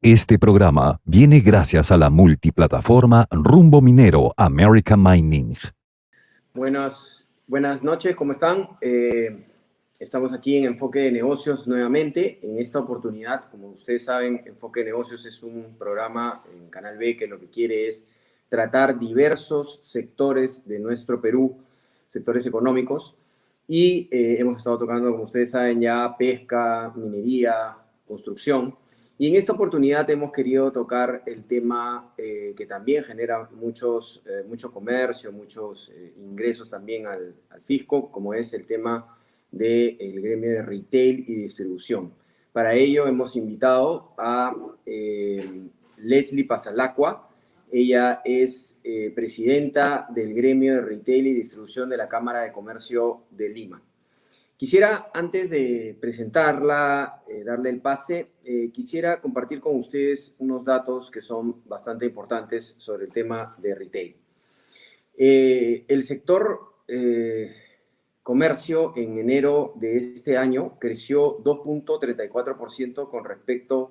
Este programa viene gracias a la multiplataforma Rumbo Minero American Mining. Buenas noches, ¿cómo están? Estamos aquí en Enfoque de Negocios nuevamente. En esta oportunidad, como ustedes saben, Enfoque de Negocios es un programa en Canal B que lo que quiere es tratar diversos sectores de nuestro Perú, sectores económicos, y hemos estado tocando, como ustedes saben, ya pesca, minería, construcción. Y en esta oportunidad hemos querido tocar el tema que también genera mucho comercio, muchos ingresos también al fisco, como es el tema del gremio de retail y distribución. Para ello hemos invitado a Leslie Pasalacqua. Ella es presidenta del gremio de retail y distribución de la Cámara de Comercio de Lima. Quisiera, antes de presentarla, darle el pase, quisiera compartir con ustedes unos datos que son bastante importantes sobre el tema de retail. El sector comercio en enero de este año creció 2.34% con respecto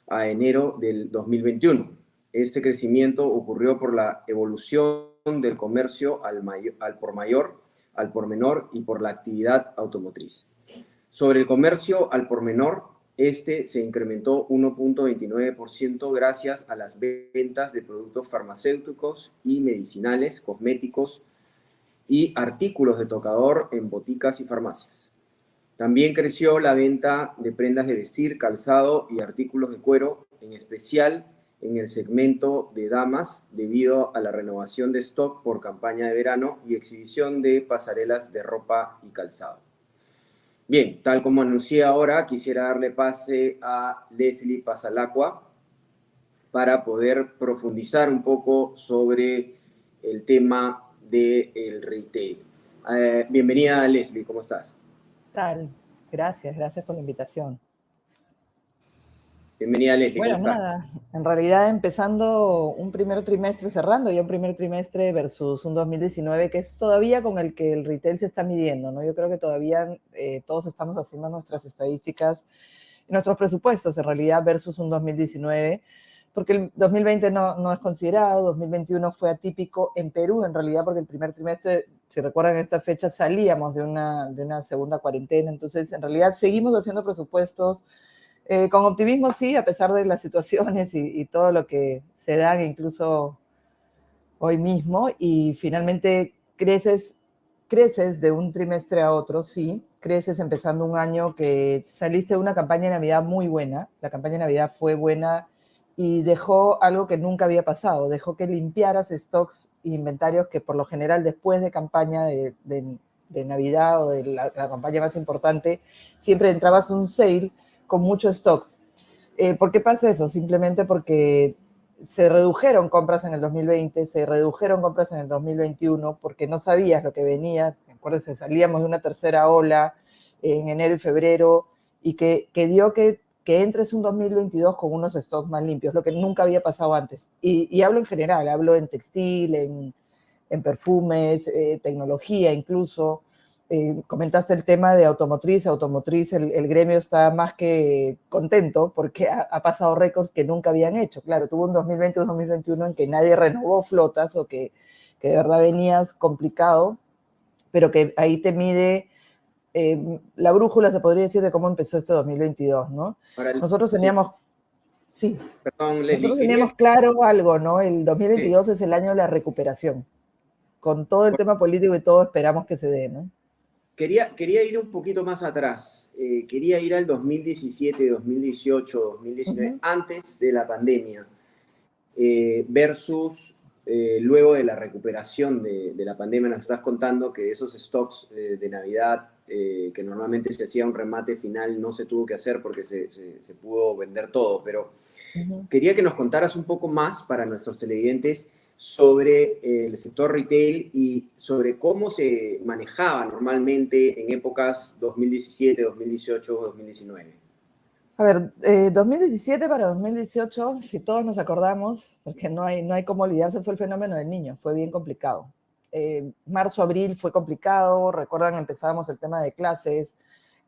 a enero del 2021. Este crecimiento ocurrió por la evolución del comercio al por mayor, al por menor y por la actividad automotriz. Sobre el comercio al por menor, este se incrementó 1.29% gracias a las ventas de productos farmacéuticos y medicinales, cosméticos y artículos de tocador en boticas y farmacias. También creció la venta de prendas de vestir, calzado y artículos de cuero, en especial en el segmento de damas, debido a la renovación de stock por campaña de verano y exhibición de pasarelas de ropa y calzado. Bien, tal como anuncié ahora, quisiera darle pase a Leslie Pasalacqua para poder profundizar un poco sobre el tema del retail. Bienvenida, Leslie, ¿cómo estás? Tal, gracias por la invitación. Bienvenida, Leslie, bueno, ¿cómo estás? Nada, en realidad empezando un primer trimestre, cerrando ya un primer trimestre versus un 2019 que es todavía con el que el retail se está midiendo, ¿no? Yo creo que todavía todos estamos haciendo nuestras estadísticas y nuestros presupuestos en realidad versus un 2019, porque el 2020 no es considerado, 2021 fue atípico en Perú en realidad porque el primer trimestre, si recuerdan esta fecha, salíamos de una segunda cuarentena, entonces en realidad seguimos haciendo presupuestos con optimismo, sí, a pesar de las situaciones y todo lo que se dan incluso hoy mismo, y finalmente creces de un trimestre a otro, sí, creces empezando un año que saliste de una campaña de Navidad muy buena, la campaña de Navidad fue buena y dejó algo que nunca había pasado, dejó que limpiaras stocks e inventarios que por lo general después de campaña de Navidad o de la campaña más importante, siempre entrabas un sale con mucho stock. ¿Por qué pasa eso? Simplemente porque se redujeron compras en el 2020, se redujeron compras en el 2021 porque no sabías lo que venía. Acuérdense, salíamos de una tercera ola en enero y febrero y que dio que entres un 2022 con unos stocks más limpios, lo que nunca había pasado antes. Y hablo en general, hablo en textil, en perfumes, tecnología incluso. Comentaste el tema de automotriz, el gremio está más que contento porque ha pasado récords que nunca habían hecho. Claro, tuvo un 2020, un 2021 en que nadie renovó flotas o que de verdad venías complicado, pero que ahí te mide la brújula, se podría decir, de cómo empezó este 2022, ¿no? Nosotros teníamos... Sí. Perdón, Leslie, nosotros teníamos claro algo, ¿no? El 2022 sí. Es el año de la recuperación. Con todo el tema político y todo esperamos que se dé, ¿no? Quería ir un poquito más atrás. Quería ir al 2017, 2018, 2019, antes de la pandemia, versus luego de la recuperación de la pandemia. Nos estás contando que esos stocks de Navidad, que normalmente se hacía un remate final, no se tuvo que hacer porque se pudo vender todo. Pero quería que nos contaras un poco más para nuestros televidentes sobre el sector retail y sobre cómo se manejaba normalmente en épocas 2017, 2018, 2019. A ver, 2017 para 2018, si todos nos acordamos, porque no hay cómo olvidarse, fue el fenómeno del niño, fue bien complicado. Marzo, abril fue complicado, recuerdan, empezábamos el tema de clases,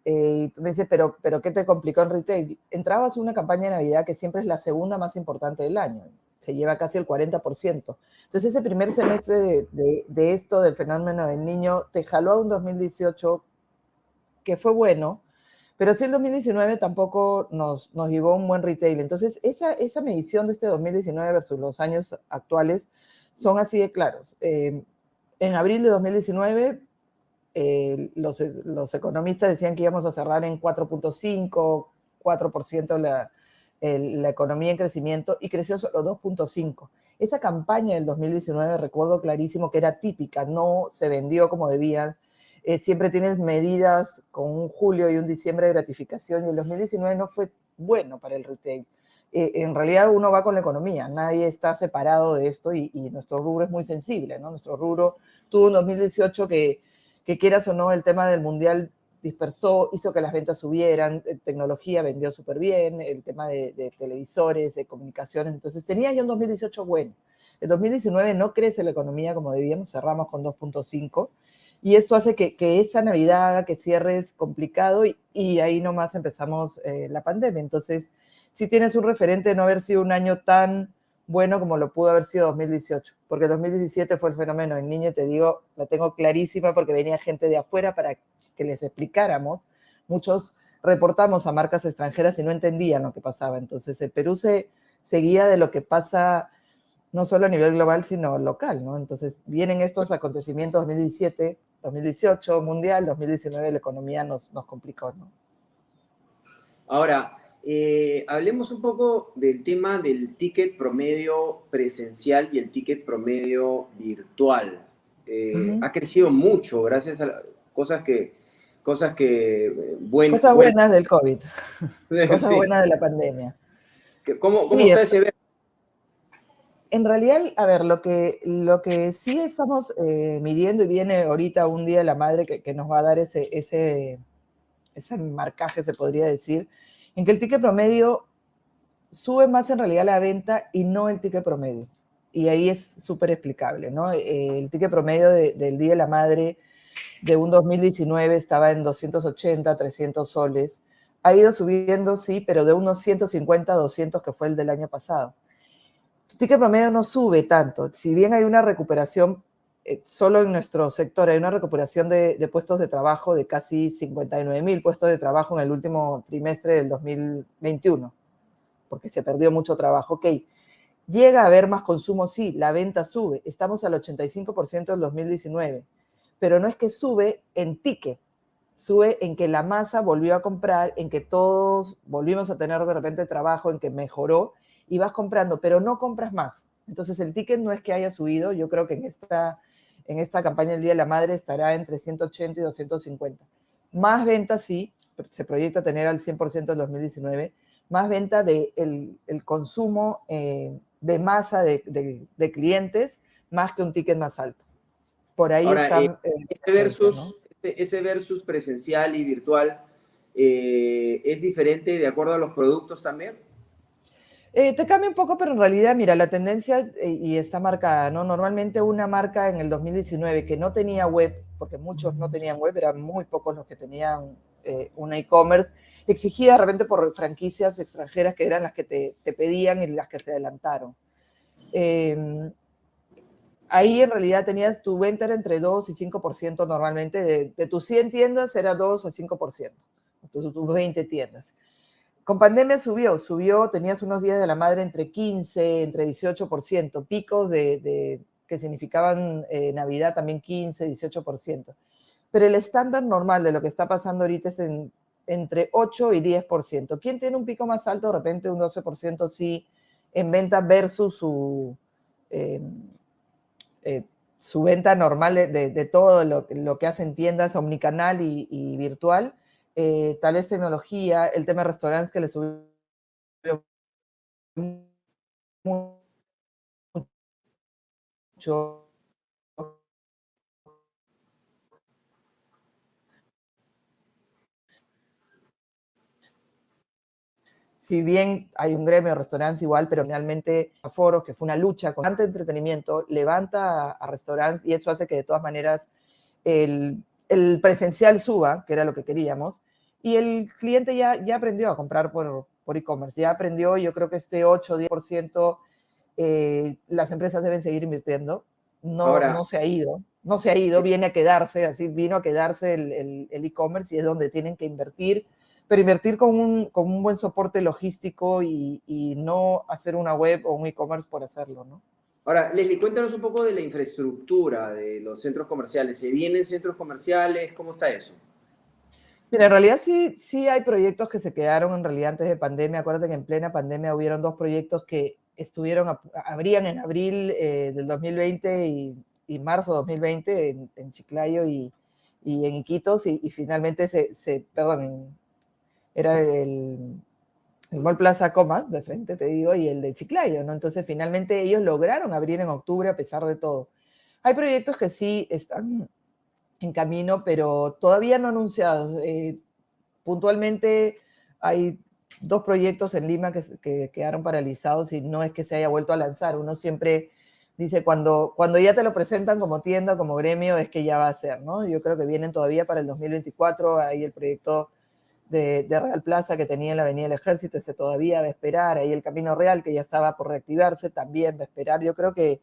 Y tú me dices, pero ¿qué te complicó en retail? Entrabas a una campaña de Navidad que siempre es la segunda más importante del año. Se lleva casi el 40%. Entonces, ese primer semestre de esto, del fenómeno del niño, te jaló a un 2018 que fue bueno, pero sí el 2019 tampoco nos llevó a un buen retail. Entonces, esa medición de este 2019 versus los años actuales son así de claros. En abril de 2019, los economistas decían que íbamos a cerrar en 4.5, 4% la economía en crecimiento, y creció solo 2.5. Esa campaña del 2019, recuerdo clarísimo que era típica, no se vendió como debían. Siempre tienes medidas con un julio y un diciembre de gratificación, y el 2019 no fue bueno para el retail. En realidad uno va con la economía, nadie está separado de esto, y nuestro rubro es muy sensible, ¿no? Nuestro rubro tuvo un 2018 que quieras o no, el tema del mundial dispersó, hizo que las ventas subieran, tecnología vendió súper bien, el tema de televisores, de comunicaciones, entonces tenía ya un 2018 bueno. El 2019 no crece la economía como debíamos, cerramos con 2.5, y esto hace que esa Navidad haga que cierres complicado, y ahí nomás empezamos la pandemia. Entonces, si tienes un referente de no haber sido un año tan bueno como lo pudo haber sido 2018, porque 2017 fue el fenómeno del niño, te digo, la tengo clarísima porque venía gente de afuera para que les explicáramos. Muchos reportamos a marcas extranjeras y no entendían lo que pasaba. Entonces, el Perú se guía de lo que pasa no solo a nivel global, sino local, ¿no? Entonces, vienen estos acontecimientos 2017, 2018, mundial, 2019, la economía nos complicó, ¿no? Ahora, hablemos un poco del tema del ticket promedio presencial y el ticket promedio virtual. Ha crecido mucho gracias a cosas que Cosas buenas. buenas del COVID, cosas Sí. buenas de la pandemia. ¿Cómo Sí, está ese ver? en realidad, a ver, lo que sí estamos midiendo, y viene ahorita un Día de la Madre que nos va a dar ese marcaje, se podría decir, en que el ticket promedio sube más en realidad la venta y no el ticket promedio. Y ahí es súper explicable, ¿no? El ticket promedio del Día de la Madre de un 2019 estaba en 280, 300 soles. Ha ido subiendo, sí, pero de unos 150 a 200, que fue el del año pasado. El ticket promedio no sube tanto. Si bien hay una recuperación, solo en nuestro sector hay una recuperación de puestos de trabajo de casi 59.000 puestos de trabajo en el último trimestre del 2021, porque se perdió mucho trabajo. Ok, llega a haber más consumo, sí, la venta sube. Estamos al 85% del 2019, pero no es que sube en ticket, sube en que la masa volvió a comprar, en que todos volvimos a tener de repente trabajo, en que mejoró, y vas comprando, pero no compras más. Entonces el ticket no es que haya subido. Yo creo que en esta campaña del Día de la Madre estará entre 180 y 250. Más ventas sí, se proyecta tener al 100% del 2019, más venta del el consumo de masa de clientes, más que un ticket más alto. Por ahí Ahora, está ¿no? ese versus presencial y virtual, ¿es diferente de acuerdo a los productos también? Te cambia un poco, pero en realidad, mira, la tendencia y está marcada, ¿no? Normalmente una marca en el 2019 que no tenía web, porque muchos no tenían web, eran muy pocos los que tenían un e-commerce, exigía de repente por franquicias extranjeras que eran las que te pedían y las que se adelantaron. Ahí en realidad tenías tu venta era entre 2 y 5% normalmente, de tus 100 tiendas era 2 a 5%, tus 20 tiendas. Con pandemia subió, tenías unos días de la madre entre 15, entre 18%, picos que significaban Navidad también 15, 18%. Pero el estándar normal de lo que está pasando ahorita es entre 8 y 10%. ¿Quién tiene un pico más alto? De repente un 12% sí en venta versus eh, su venta normal de todo lo que hacen tiendas omnicanal y virtual. Tal vez tecnología, el tema de restaurantes que le subió mucho. Si bien hay un gremio de restaurantes igual, pero finalmente aforos, que fue una lucha constante de entretenimiento, levanta a restaurantes, y eso hace que de todas maneras el presencial suba, que era lo que queríamos, y el cliente ya aprendió a comprar por e-commerce, ya aprendió, yo creo que este 8 o 10% las empresas deben seguir invirtiendo, no Ahora, se ha ido, no se ha ido, viene a quedarse, así vino a quedarse el e-commerce y es donde tienen que invertir, pero invertir con un buen soporte logístico y no hacer una web o un e-commerce por hacerlo, ¿no? ahora, Leslie, cuéntanos un poco de la infraestructura de los centros comerciales. ¿Se vienen centros comerciales? ¿Cómo está eso? Mira, en realidad sí hay proyectos que se quedaron en realidad antes de pandemia. Acuérdate que en plena pandemia hubieron dos proyectos que abrían en abril del 2020 y marzo 2020 en Chiclayo y en Iquitos y finalmente perdón, era el Mall Plaza Comas, de frente te digo, y el de Chiclayo, ¿no? Entonces finalmente ellos lograron abrir en octubre a pesar de todo. Hay proyectos que sí están en camino, pero todavía no anunciados. Puntualmente hay dos proyectos en Lima que quedaron paralizados y no es que se haya vuelto a lanzar. Uno siempre dice cuando ya te lo presentan como tienda, como gremio, es que ya va a ser, ¿no? Yo creo que vienen todavía para el 2024. Hay el proyecto de Real Plaza que tenía en la Avenida del Ejército, ese todavía va a esperar. Ahí el Camino Real que ya estaba por reactivarse, también va a esperar. Yo creo que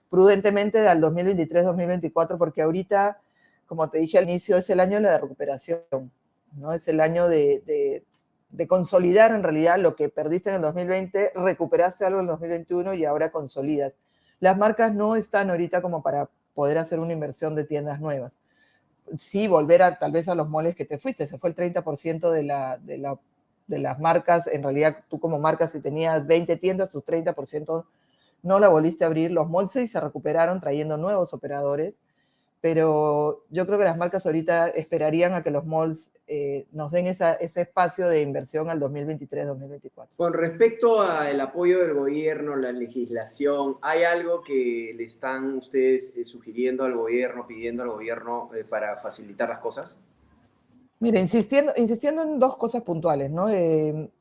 prudentemente al 2023-2024, porque ahorita, como te dije al inicio, es el año de la recuperación, ¿no? Es el año de consolidar en realidad lo que perdiste en el 2020, recuperaste algo en el 2021 y ahora consolidas. Las marcas no están ahorita como para poder hacer una inversión de tiendas nuevas. Sí, volver tal vez a los moles que te fuiste, se fue el 30% de las marcas, en realidad tú como marca si tenías 20 tiendas, tus 30% no la volviste a abrir, los malls sí se recuperaron trayendo nuevos operadores, pero yo creo que las marcas ahorita esperarían a que los malls nos den ese espacio de inversión al 2023-2024. Con respecto al apoyo del gobierno, la legislación, ¿hay algo que le están ustedes sugiriendo al gobierno, pidiendo al gobierno para facilitar las cosas? Mira, insistiendo en dos cosas puntuales, ¿no?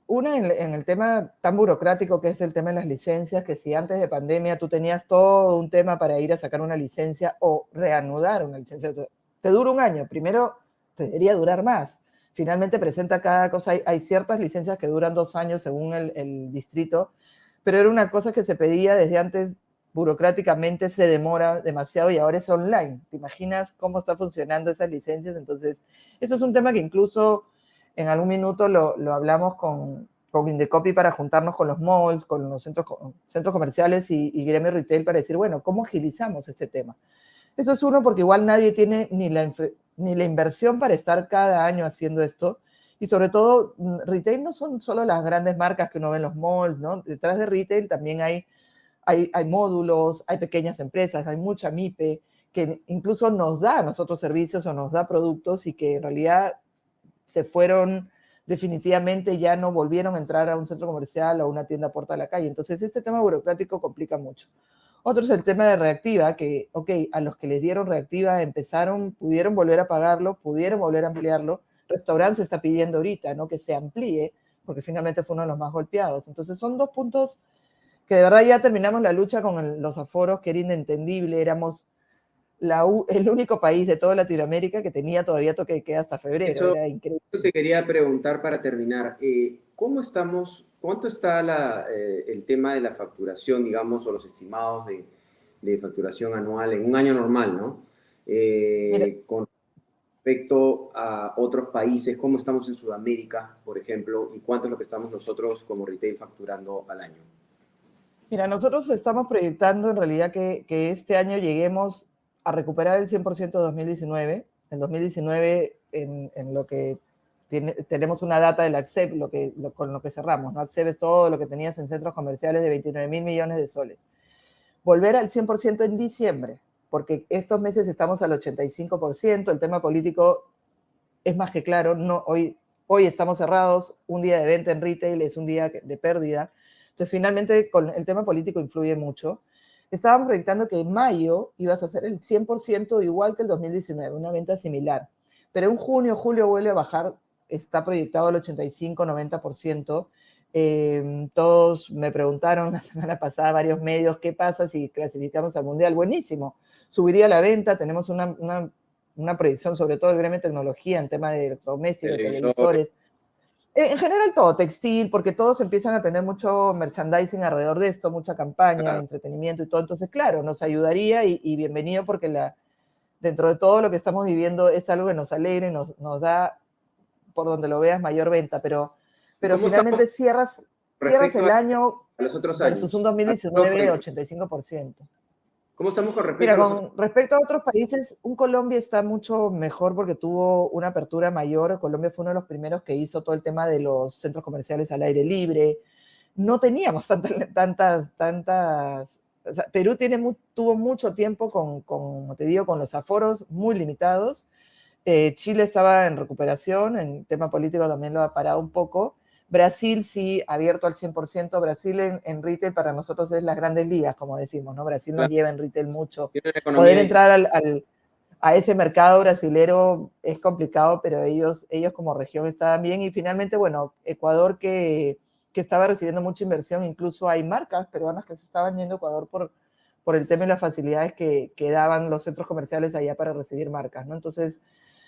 Una en el tema tan burocrático que es el tema de las licencias, que si antes de pandemia tú tenías todo un tema para ir a sacar una licencia o reanudar una licencia, te dura un año, primero te debería durar más. Finalmente presenta cada cosa, hay ciertas licencias que duran 2 años según el distrito, pero era una cosa que se pedía desde antes burocráticamente, se demora demasiado y ahora es online. ¿Te imaginas cómo está funcionando esas licencias? Entonces, eso es un tema que incluso en algún minuto lo hablamos con Indecopy para juntarnos con los malls, con los centros comerciales y gremio retail para decir, bueno, ¿cómo agilizamos este tema? Eso es uno porque igual nadie tiene ni la inversión para estar cada año haciendo esto. Y sobre todo, retail no son solo las grandes marcas que uno ve en los malls, ¿no? Detrás de retail también hay módulos, hay pequeñas empresas, hay mucha MIPE que incluso nos da a nosotros servicios o nos da productos y que en realidad se fueron definitivamente, ya no volvieron a entrar a un centro comercial o a una tienda a puerta de la calle. Entonces, este tema burocrático complica mucho. Otro es el tema de reactiva, que, ok, a los que les dieron reactiva empezaron, pudieron volver a pagarlo, pudieron volver a ampliarlo. Restaurante se está pidiendo ahorita, ¿no? Que se amplíe, porque finalmente fue uno de los más golpeados. Entonces, son dos puntos que de verdad ya terminamos la lucha con los aforos, que era inentendible, éramos el único país de toda Latinoamérica que tenía todavía toque de queda hasta febrero, Eso, era increíble. eso te quería preguntar para terminar. ¿Cómo estamos, cuánto está el tema de la facturación, digamos, o los estimados de facturación anual en un año normal, ¿no? Mira, Con respecto a otros países, ¿cómo estamos en Sudamérica, por ejemplo, y cuánto es lo que estamos nosotros como retail facturando al año? Mira, nosotros estamos proyectando en realidad que este año lleguemos a recuperar el 100% de 2019. En 2019, en lo que tenemos una data del ACSEP, con lo que cerramos, ¿no? ACSEP es todo lo que tenías en centros comerciales de 29.000 millones de soles. Volver al 100% en diciembre, porque estos meses estamos al 85%, el tema político es más que claro, no, hoy estamos cerrados, un día de venta en retail es un día de pérdida. Entonces, finalmente, con el tema político influye mucho. Estábamos proyectando que en mayo ibas a hacer el 100% igual que el 2019, una venta similar. Pero en junio, julio vuelve a bajar, está proyectado el 85-90%. Todos me preguntaron la semana pasada, varios medios, ¿qué pasa si clasificamos al Mundial? Buenísimo, subiría la venta, tenemos una una proyección, sobre todo el gremio de tecnología, en tema de electrodomésticos, Televisores. televisores. En general todo, textil, porque todos empiezan a tener mucho merchandising alrededor de esto, mucha campaña, Claro. entretenimiento y todo. Entonces, claro, nos ayudaría y bienvenido porque dentro de todo lo que estamos viviendo es algo que nos alegra y nos da, por donde lo veas, mayor venta. Pero ¿Cómo finalmente estamos cierras respecto el año a los otros versus un años? 2019 85%. ¿Cómo estamos con respecto Mira, a los otros? con respecto a otros países, Colombia está mucho mejor porque tuvo una apertura mayor. Colombia fue uno de los primeros que hizo todo el tema de los centros comerciales al aire libre. No teníamos tantas. O sea, Perú tuvo mucho tiempo como te digo, con los aforos muy limitados. Chile estaba en recuperación, en tema político también lo ha parado un poco. Brasil sí, abierto al 100%. Brasil en retail para nosotros es las grandes ligas, como decimos, ¿no? Brasil nos Claro. lleva en retail mucho. Tiene una Poder economía entrar a ese mercado brasilero es complicado, pero ellos como región estaban bien. Y finalmente, bueno, Ecuador que estaba recibiendo mucha inversión, incluso hay marcas peruanas que se estaban yendo a Ecuador por el tema y las facilidades que daban los centros comerciales allá para recibir marcas, ¿no? Entonces,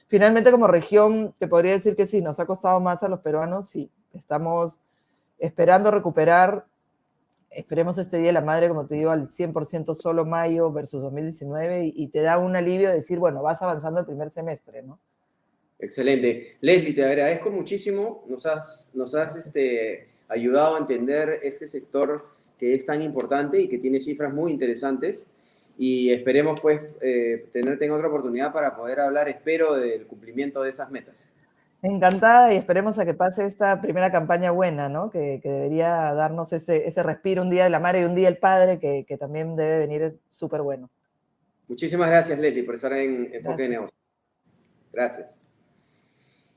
finalmente como región, te podría decir que sí, nos ha costado más a los peruanos, sí. Estamos esperando recuperar, esperemos este Día de la Madre, como te digo, al 100% solo mayo versus 2019, y te da un alivio de decir, bueno, vas avanzando el primer semestre, ¿no? Excelente. Leslie, te agradezco muchísimo. Nos has ayudado a entender este sector que es tan importante y que tiene cifras muy interesantes. Y esperemos, pues, tenerte en otra oportunidad para poder hablar, espero, del cumplimiento de esas metas. Encantada, y esperemos a que pase esta primera campaña buena, ¿no? Que debería darnos ese respiro, un día de la madre y un día del padre, que también debe venir súper bueno. Muchísimas gracias, Leslie, por estar en Enfoque de Gracias. Negocio. Gracias.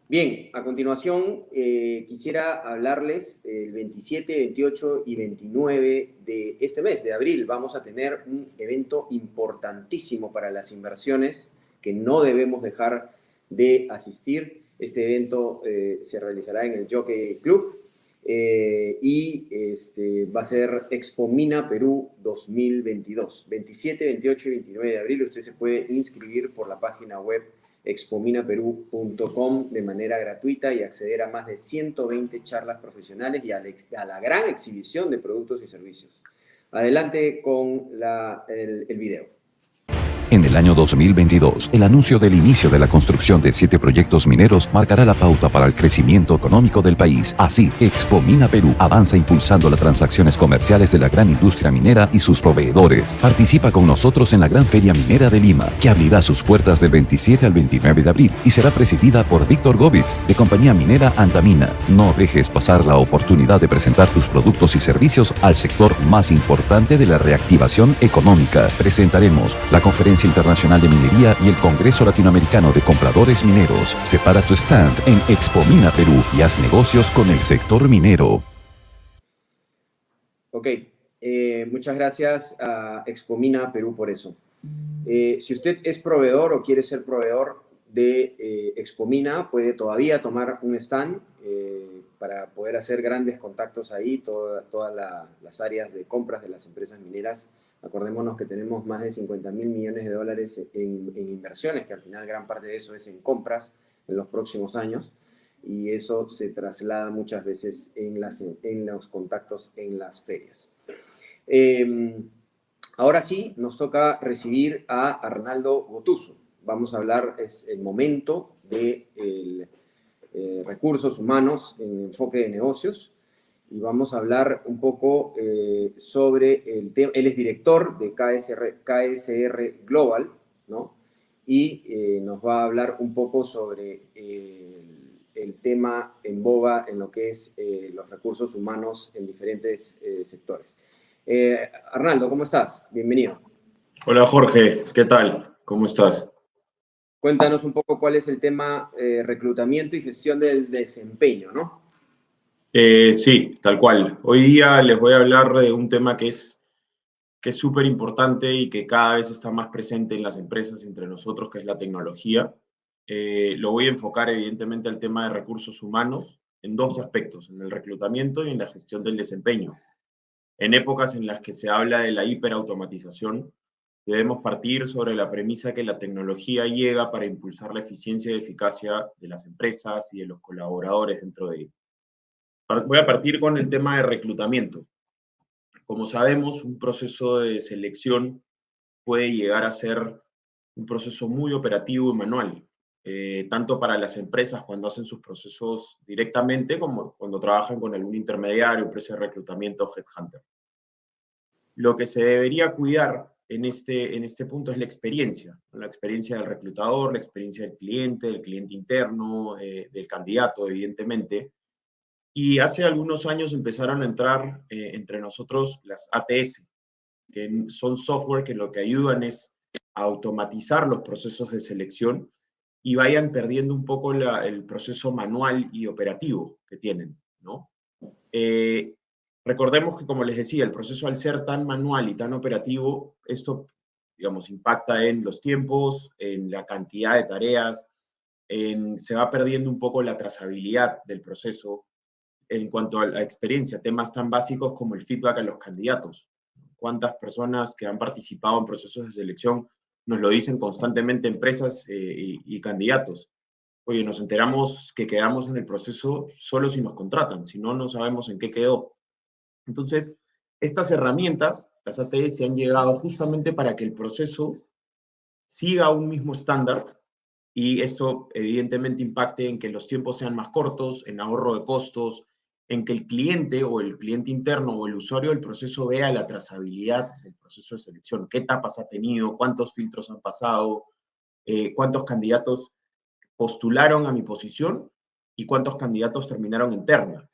Bien, a continuación quisiera hablarles el 27, 28 y 29 de este mes, de abril. Vamos a tener un evento importantísimo para las inversiones que no debemos dejar de asistir. Este evento se realizará en el Jockey Club y va a ser Expomina Perú 2022. 27, 28 y 29 de abril usted se puede inscribir por la página web expominaperú.com de manera gratuita y acceder a más de 120 charlas profesionales y a la gran exhibición de productos y servicios. Adelante con el video. En el año 2022, el anuncio del inicio de la construcción de 7 proyectos mineros marcará la pauta para el crecimiento económico del país. Así, Expomina Perú avanza impulsando las transacciones comerciales de la gran industria minera y sus proveedores. Participa con nosotros en la Gran Feria Minera de Lima, que abrirá sus puertas del 27 al 29 de abril y será presidida por Víctor Gómez, de compañía minera Antamina. No dejes pasar la oportunidad de presentar tus productos y servicios al sector más importante de la reactivación económica. Presentaremos la Conferencia Internacional de Minería y el Congreso Latinoamericano de Compradores Mineros. Separa tu stand en Expomina Perú y haz negocios con el sector minero. Ok, muchas gracias a Expomina Perú por eso. Si usted es proveedor o quiere ser proveedor de Expomina, puede todavía tomar un stand para poder hacer grandes contactos ahí, todas las áreas de compras de las empresas mineras. Acordémonos que tenemos más de $50.000 millones en inversiones, que al final gran parte de eso es en compras en los próximos años, y eso se traslada muchas veces en los contactos en las ferias. Ahora sí, nos toca recibir a Arnaldo Gotuso. Vamos a hablar, es el momento de recursos humanos en enfoque de negocios, y vamos a hablar un poco sobre el tema. Él es director de KSR Global, ¿no? Y nos va a hablar un poco sobre el tema en boga en lo que es los recursos humanos en diferentes sectores. Arnaldo, ¿cómo estás? Bienvenido. Hola Jorge, ¿qué tal? ¿Cómo estás? Cuéntanos un poco cuál es el tema reclutamiento y gestión del desempeño, ¿no? Sí, tal cual. Hoy día les voy a hablar de un tema que es súper importante y que cada vez está más presente en las empresas entre nosotros, que es la tecnología. Lo voy a enfocar evidentemente al tema de recursos humanos en dos aspectos, en el reclutamiento y en la gestión del desempeño. En épocas en las que se habla de la hiperautomatización, debemos partir sobre la premisa que la tecnología llega para impulsar la eficiencia y eficacia de las empresas y de los colaboradores dentro de ellas. Voy a partir con el tema de reclutamiento. Como sabemos, un proceso de selección puede llegar a ser un proceso muy operativo y manual, tanto para las empresas cuando hacen sus procesos directamente, como cuando trabajan con algún intermediario, empresa de reclutamiento o headhunter. Lo que se debería cuidar en este punto es la experiencia del reclutador, la experiencia del cliente interno, del candidato, evidentemente. Y hace algunos años empezaron a entrar entre nosotros las ATS, que son software que lo que ayudan es a automatizar los procesos de selección y vayan perdiendo un poco el proceso manual y operativo que tienen, ¿no? Recordemos que, como les decía, el proceso al ser tan manual y tan operativo, esto, digamos, impacta en los tiempos, en la cantidad de tareas, se va perdiendo un poco la trazabilidad del proceso en cuanto a la experiencia, temas tan básicos como el feedback a los candidatos. ¿Cuántas personas que han participado en procesos de selección nos lo dicen constantemente empresas y candidatos? Oye, nos enteramos que quedamos en el proceso solo si nos contratan, si no, no sabemos en qué quedó. Entonces, estas herramientas, las ATS, han llegado justamente para que el proceso siga un mismo estándar y esto evidentemente impacte en que los tiempos sean más cortos, en ahorro de costos, en que el cliente o el cliente interno o el usuario del proceso vea la trazabilidad del proceso de selección, qué etapas ha tenido, cuántos filtros han pasado, cuántos candidatos postularon a mi posición y cuántos candidatos terminaron en terna.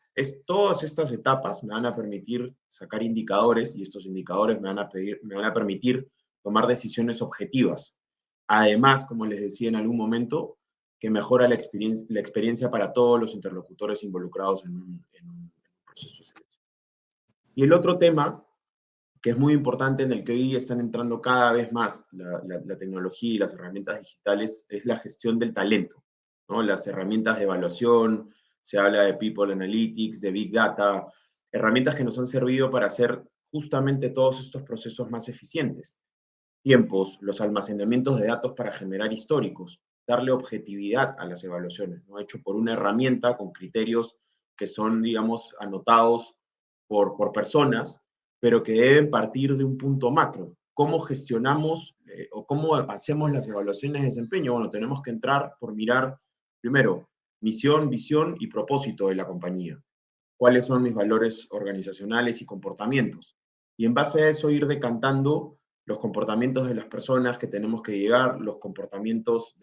Todas estas etapas me van a permitir sacar indicadores y estos indicadores me van a permitir tomar decisiones objetivas. Además, como les decía en algún momento, que mejora la experiencia para todos los interlocutores involucrados en un proceso de selección. Y el otro tema, que es muy importante, en el que hoy están entrando cada vez más la tecnología y las herramientas digitales, es la gestión del talento, ¿no? Las herramientas de evaluación, se habla de People Analytics, de Big Data, herramientas que nos han servido para hacer justamente todos estos procesos más eficientes. Tiempos, los almacenamientos de datos para generar históricos, darle objetividad a las evaluaciones, ¿no? Hecho por una herramienta con criterios que son, digamos, anotados por personas, pero que deben partir de un punto macro. ¿Cómo gestionamos o cómo hacemos las evaluaciones de desempeño? Bueno, tenemos que entrar por mirar, primero, misión, visión y propósito de la compañía. ¿Cuáles son mis valores organizacionales y comportamientos? Y en base a eso ir decantando los comportamientos de las personas que tenemos que llegar, los comportamientos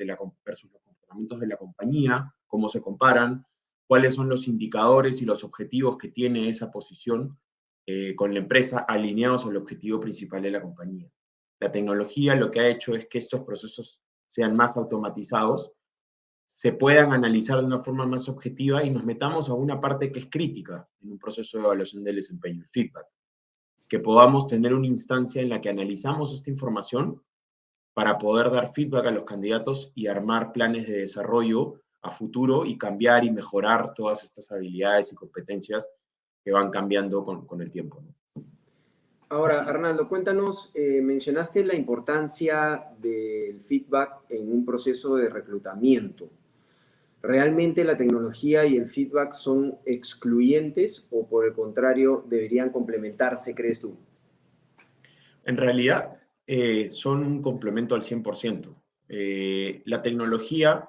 versus los comportamientos de la compañía, cómo se comparan, cuáles son los indicadores y los objetivos que tiene esa posición con la empresa alineados al objetivo principal de la compañía. La tecnología lo que ha hecho es que estos procesos sean más automatizados, se puedan analizar de una forma más objetiva y nos metamos a una parte que es crítica en un proceso de evaluación del desempeño, el feedback. Que podamos tener una instancia en la que analizamos esta información para poder dar feedback a los candidatos y armar planes de desarrollo a futuro y cambiar y mejorar todas estas habilidades y competencias que van cambiando con el tiempo, ¿no? Ahora, Arnaldo, cuéntanos, mencionaste la importancia del feedback en un proceso de reclutamiento. ¿Realmente la tecnología y el feedback son excluyentes o por el contrario deberían complementarse, crees tú? En realidad, son un complemento al 100%. La tecnología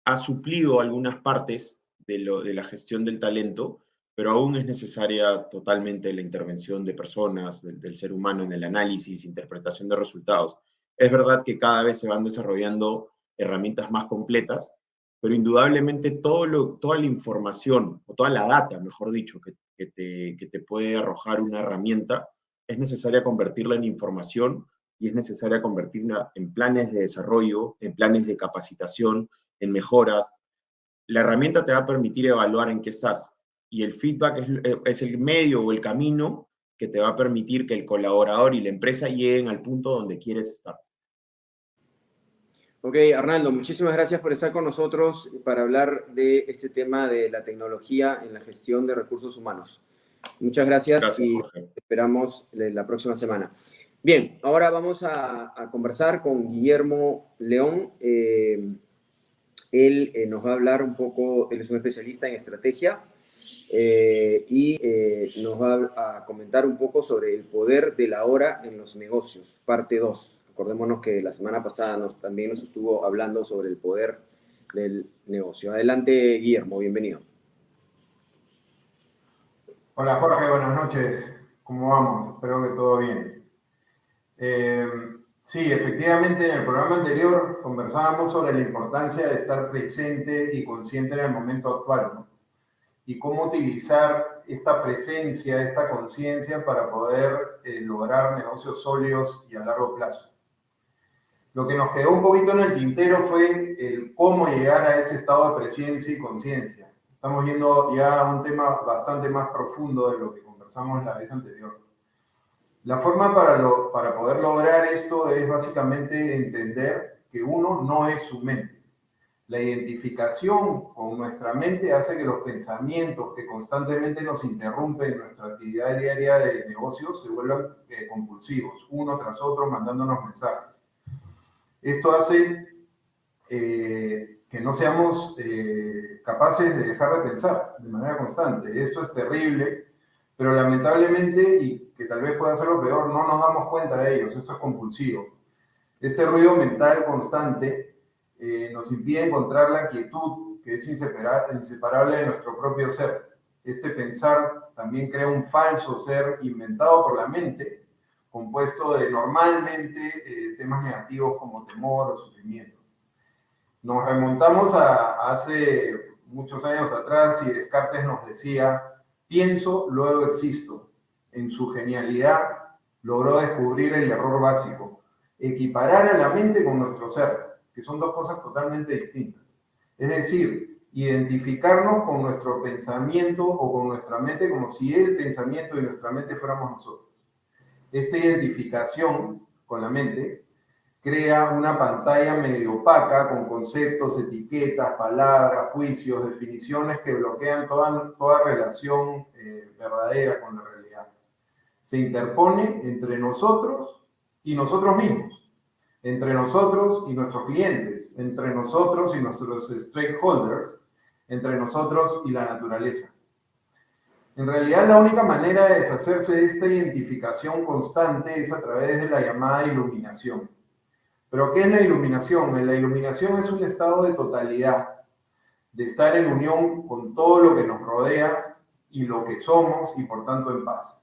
ha suplido algunas partes de la gestión del talento, pero aún es necesaria totalmente la intervención de personas, del ser humano en el análisis, interpretación de resultados. Es verdad que cada vez se van desarrollando herramientas más completas, pero indudablemente toda la información, o toda la data, mejor dicho, que te puede arrojar una herramienta, es necesaria convertirla en información y es necesaria convertirla en planes de desarrollo, en planes de capacitación, en mejoras. La herramienta te va a permitir evaluar en qué estás y el feedback es el medio o el camino que te va a permitir que el colaborador y la empresa lleguen al punto donde quieres estar. Ok, Arnaldo, muchísimas gracias por estar con nosotros para hablar de este tema de la tecnología en la gestión de recursos humanos. Muchas gracias y Jorge. esperamos la próxima semana. Bien, ahora vamos a conversar con Guillermo León. Él nos va a hablar un poco, él es un especialista en estrategia nos va a comentar un poco sobre el poder de la hora en los negocios, parte 2. Acordémonos que la semana pasada también nos estuvo hablando sobre el poder del negocio. Adelante, Guillermo, bienvenido. Hola Jorge, buenas noches. ¿Cómo vamos? Espero que todo bien. Sí, efectivamente en el programa anterior conversábamos sobre la importancia de estar presente y consciente en el momento actual, ¿no? Y cómo utilizar esta presencia, esta conciencia para poder lograr negocios sólidos y a largo plazo. Lo que nos quedó un poquito en el tintero fue el cómo llegar a ese estado de presencia y conciencia. Estamos yendo ya a un tema bastante más profundo de lo que conversamos la vez anterior. La forma para poder lograr esto es básicamente entender que uno no es su mente. La identificación con nuestra mente hace que los pensamientos que constantemente nos interrumpen en nuestra actividad diaria de negocios se vuelvan compulsivos, uno tras otro mandándonos mensajes. Esto hace que no seamos capaces de dejar de pensar de manera constante. Esto es terrible, pero lamentablemente, y que tal vez pueda ser lo peor, no nos damos cuenta de ellos. Esto es compulsivo. Este ruido mental constante nos impide encontrar la quietud que es inseparable de nuestro propio ser. Este pensar también crea un falso ser inventado por la mente, compuesto de normalmente temas negativos como temor o sufrimiento. Nos remontamos a hace muchos años atrás y Descartes nos decía, pienso, luego existo. En su genialidad logró descubrir el error básico, equiparar a la mente con nuestro ser, que son dos cosas totalmente distintas. Es decir, identificarnos con nuestro pensamiento o con nuestra mente como si el pensamiento y nuestra mente fuéramos nosotros. Esta identificación con la mente crea una pantalla medio opaca con conceptos, etiquetas, palabras, juicios, definiciones que bloquean toda relación verdadera con la realidad. Se interpone entre nosotros y nosotros mismos, entre nosotros y nuestros clientes, entre nosotros y nuestros stakeholders, entre nosotros y la naturaleza. En realidad, la única manera de deshacerse de esta identificación constante es a través de la llamada iluminación. ¿Pero qué es la iluminación? La iluminación es un estado de totalidad, de estar en unión con todo lo que nos rodea y lo que somos y por tanto en paz.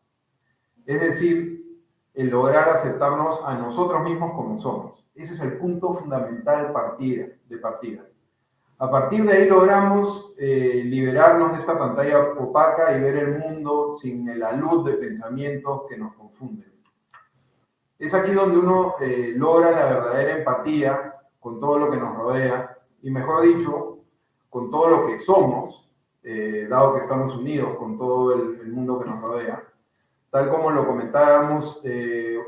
Es decir, el lograr aceptarnos a nosotros mismos como somos. Ese es el punto fundamental de partida. A partir de ahí logramos liberarnos de esta pantalla opaca y ver el mundo sin la luz de pensamientos que nos confunden. Es aquí donde uno logra la verdadera empatía con todo lo que nos rodea y, mejor dicho, con todo lo que somos, dado que estamos unidos con todo el mundo que nos rodea. Tal como lo comentábamos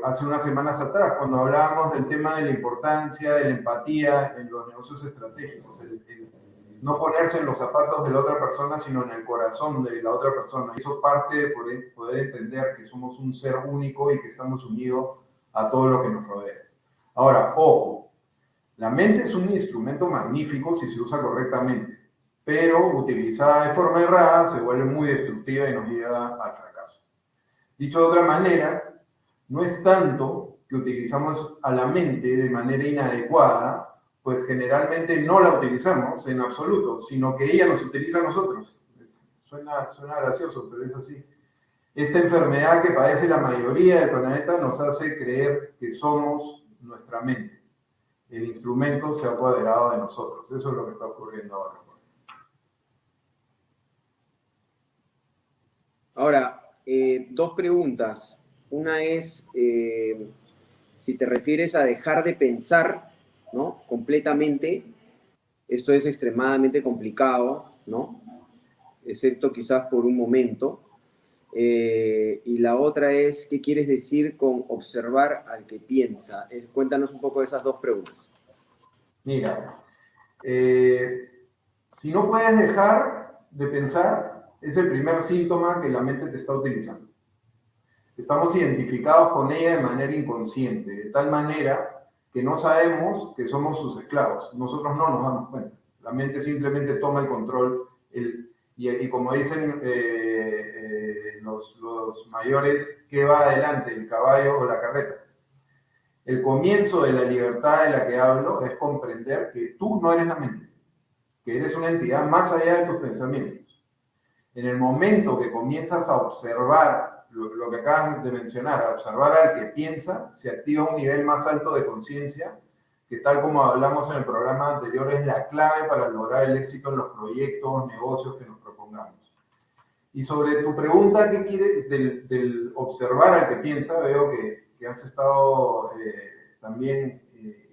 hace unas semanas atrás, cuando hablábamos del tema de la importancia de la empatía en los negocios estratégicos, el no ponerse en los zapatos de la otra persona, sino en el corazón de la otra persona. Eso parte de poder entender que somos un ser único y que estamos unidos a todo lo que nos rodea. Ahora, ojo, la mente es un instrumento magnífico si se usa correctamente, pero utilizada de forma errada se vuelve muy destructiva y nos lleva al fracaso. Dicho de otra manera, no es tanto que utilizamos a la mente de manera inadecuada, pues generalmente no la utilizamos en absoluto, sino que ella nos utiliza a nosotros. Suena gracioso, pero es así. Esta enfermedad que padece la mayoría del planeta nos hace creer que somos nuestra mente. El instrumento se ha apoderado de nosotros. Eso es lo que está ocurriendo ahora. Ahora, dos preguntas. Una es si te refieres a dejar de pensar, ¿no? Completamente. Esto es extremadamente complicado, ¿no? Excepto quizás por un momento. Y la otra es, ¿qué quieres decir con observar al que piensa? Cuéntanos un poco de esas dos preguntas. Mira, si no puedes dejar de pensar, es el primer síntoma que la mente te está utilizando. estamos identificados con ella de manera inconsciente, de tal manera que no sabemos que somos sus esclavos. Nosotros no nos damos cuenta. La mente simplemente toma el control. Y como dicen los mayores, ¿qué va adelante, el caballo o la carreta? El comienzo de la libertad de la que hablo es comprender que tú no eres la mente, que eres una entidad más allá de tus pensamientos. En el momento que comienzas a observar lo que acabas de mencionar, a observar al que piensa, se activa un nivel más alto de conciencia, que tal como hablamos en el programa anterior, es la clave para lograr el éxito en los proyectos, negocios que nos propongamos. Y sobre tu pregunta, ¿qué quieres del observar al que piensa? Veo que has estado también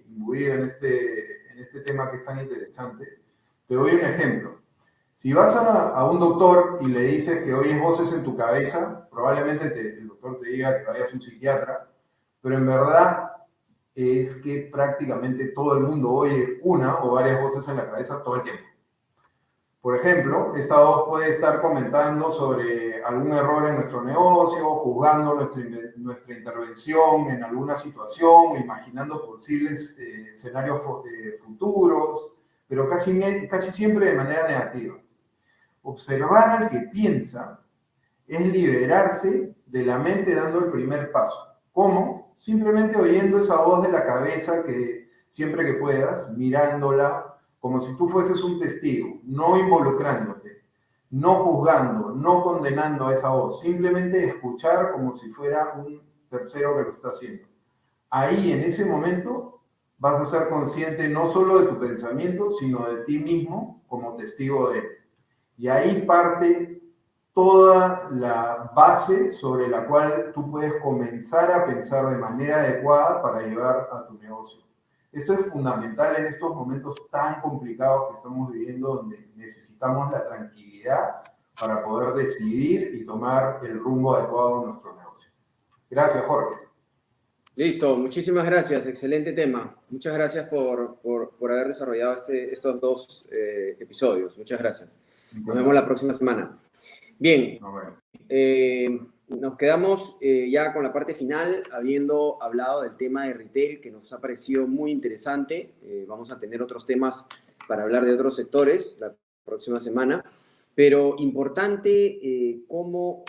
imbuido en este tema que es tan interesante. Te doy un ejemplo. Si vas a un doctor y le dices que oyes voces en tu cabeza, probablemente el doctor te diga que vayas a un psiquiatra, pero en verdad es que prácticamente todo el mundo oye una o varias voces en la cabeza todo el tiempo. Por ejemplo, esta voz puede estar comentando sobre algún error en nuestro negocio, juzgando nuestra intervención en alguna situación, o imaginando posibles escenarios futuros, pero casi siempre de manera negativa. Observar al que piensa es liberarse de la mente dando el primer paso. ¿Cómo? Simplemente oyendo esa voz de la cabeza que siempre que puedas, mirándola, como si tú fueses un testigo, no involucrándote, no juzgando, no condenando a esa voz, simplemente escuchar como si fuera un tercero que lo está haciendo. Ahí, en ese momento, vas a ser consciente no solo de tu pensamiento, sino de ti mismo como testigo de él. Y ahí parte toda la base sobre la cual tú puedes comenzar a pensar de manera adecuada para llevar a tu negocio. Esto es fundamental en estos momentos tan complicados que estamos viviendo, donde necesitamos la tranquilidad para poder decidir y tomar el rumbo adecuado de nuestro negocio. Gracias, Jorge. Listo, muchísimas gracias, excelente tema. Muchas gracias por haber desarrollado estos dos episodios. Muchas gracias. Nos vemos la próxima semana. Bien, nos quedamos ya con la parte final, habiendo hablado del tema de retail, que nos ha parecido muy interesante. Vamos a tener otros temas para hablar de otros sectores la próxima semana, pero importante cómo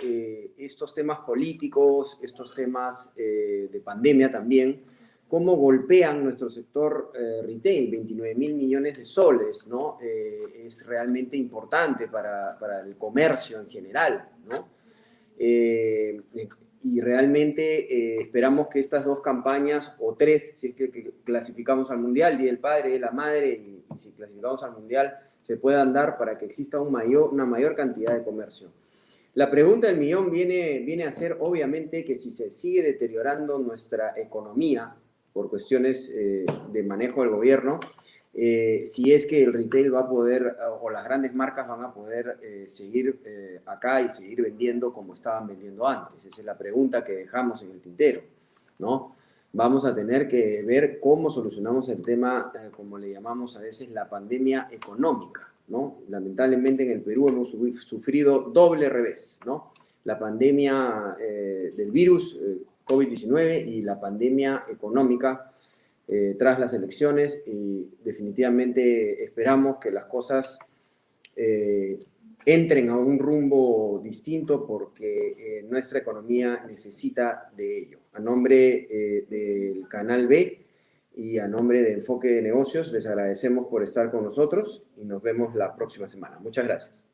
estos temas políticos, estos temas de pandemia también, cómo golpean nuestro sector retail, 29.000 millones de soles, ¿no? Es realmente importante para el comercio en general, ¿no? Y realmente esperamos que estas dos campañas, o tres, si es que clasificamos al Mundial, Día del Padre, Día de la Madre, y si clasificamos al Mundial, se puedan dar para que exista una mayor cantidad de comercio. La pregunta del millón viene a ser, obviamente, que si se sigue deteriorando nuestra economía por cuestiones de manejo del gobierno, si es que el retail va a poder, o las grandes marcas van a poder seguir acá y seguir vendiendo como estaban vendiendo antes. Esa es la pregunta que dejamos en el tintero, ¿no? Vamos a tener que ver cómo solucionamos el tema, como le llamamos a veces, la pandemia económica, ¿no? Lamentablemente en el Perú hemos sufrido doble revés, ¿no? La pandemia del virus, COVID-19, y la pandemia económica tras las elecciones, y definitivamente esperamos que las cosas entren a un rumbo distinto, porque nuestra economía necesita de ello. A nombre del Canal B y a nombre de Enfoque de Negocios, les agradecemos por estar con nosotros y nos vemos la próxima semana. Muchas gracias.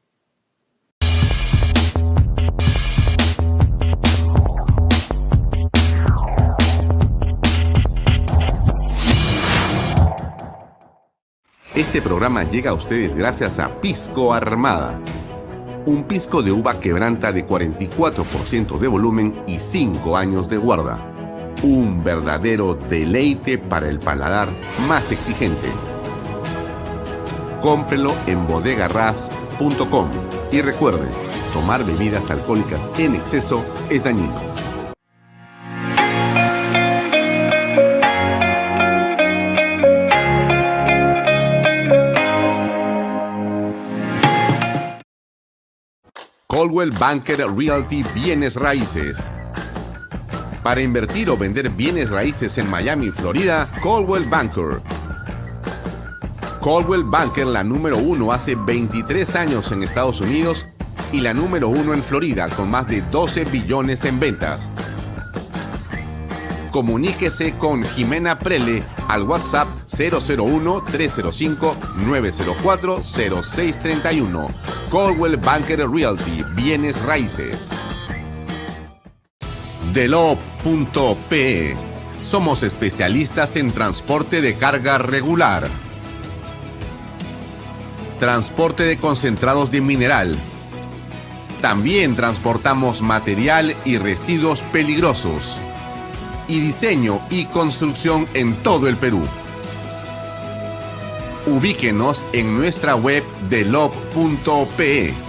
Este programa llega a ustedes gracias a Pisco Armada. Un pisco de uva quebranta de 44% de volumen y 5 años de guarda. Un verdadero deleite para el paladar más exigente. Cómprelo en bodegarras.com y recuerde, tomar bebidas alcohólicas en exceso es dañino. Coldwell Banker Realty Bienes Raíces. Para invertir o vender bienes raíces en Miami, Florida, Coldwell Banker. Coldwell Banker, la número 1 hace 23 años en Estados Unidos y la número 1 en Florida, con más de 12 billones en ventas. Comuníquese con Jimena Prele al WhatsApp 001-305-904-0631. Coldwell Banker Realty, bienes raíces. Delop.pe. Somos especialistas en transporte de carga regular, transporte de concentrados de mineral. También transportamos material y residuos peligrosos. Y diseño y construcción en todo el Perú. Ubíquenos en nuestra web delop.pe.